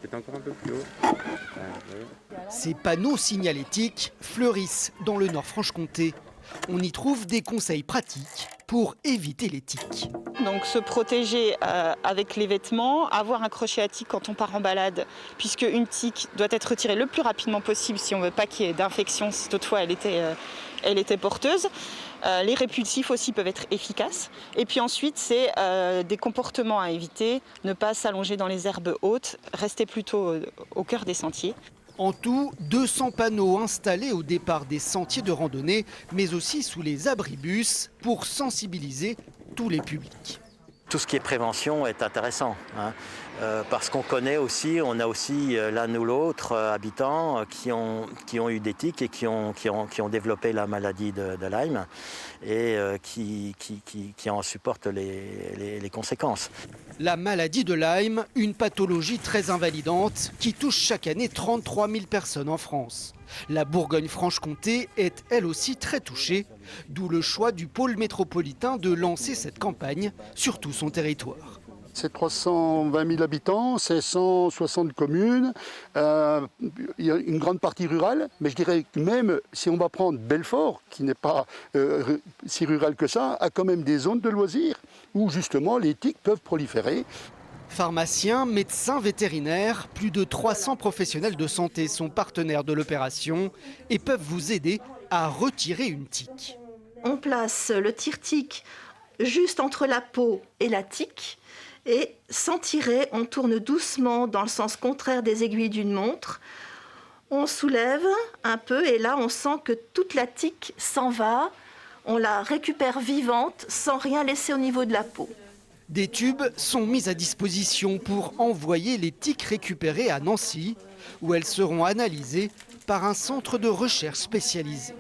peut-être encore un peu plus haut. Ces panneaux signalétiques fleurissent dans le Nord-Franche-Comté. On y trouve des conseils pratiques pour éviter les tiques. Donc se protéger avec les vêtements, avoir un crochet à tique quand on part en balade, puisque une tique doit être retirée le plus rapidement possible si on ne veut pas qu'il y ait d'infection, si toutefois elle était porteuse. Les répulsifs aussi peuvent être efficaces. Et puis ensuite, c'est des comportements à éviter, ne pas s'allonger dans les herbes hautes, rester plutôt au cœur des sentiers. En tout, 200 panneaux installés au départ des sentiers de randonnée, mais aussi sous les abribus pour sensibiliser tous les publics. Tout ce qui est prévention est intéressant, hein, parce qu'on connaît aussi, on a aussi l'un ou l'autre habitants qui ont eu des tiques et qui ont développé la maladie de Lyme et qui en supportent les conséquences. La maladie de Lyme, une pathologie très invalidante qui touche chaque année 33 000 personnes en France. La Bourgogne-Franche-Comté est elle aussi très touchée, d'où le choix du pôle métropolitain de lancer cette campagne sur tout son territoire. C'est 320 000 habitants, c'est 160 communes, il y a une grande partie rurale, mais je dirais que même si on va prendre Belfort, qui n'est pas si rural que ça, a quand même des zones de loisirs où justement les tiques peuvent proliférer. Pharmaciens, médecins, vétérinaires, plus de 300 professionnels de santé sont partenaires de l'opération et peuvent vous aider à retirer une tique. On place le tire-tique juste entre la peau et la tique et sans tirer, on tourne doucement dans le sens contraire des aiguilles d'une montre. On soulève un peu et là on sent que toute la tique s'en va. On la récupère vivante sans rien laisser au niveau de la peau. Des tubes sont mis à disposition pour envoyer les tiques récupérées à Nancy, où elles seront analysées par un centre de recherche spécialisé.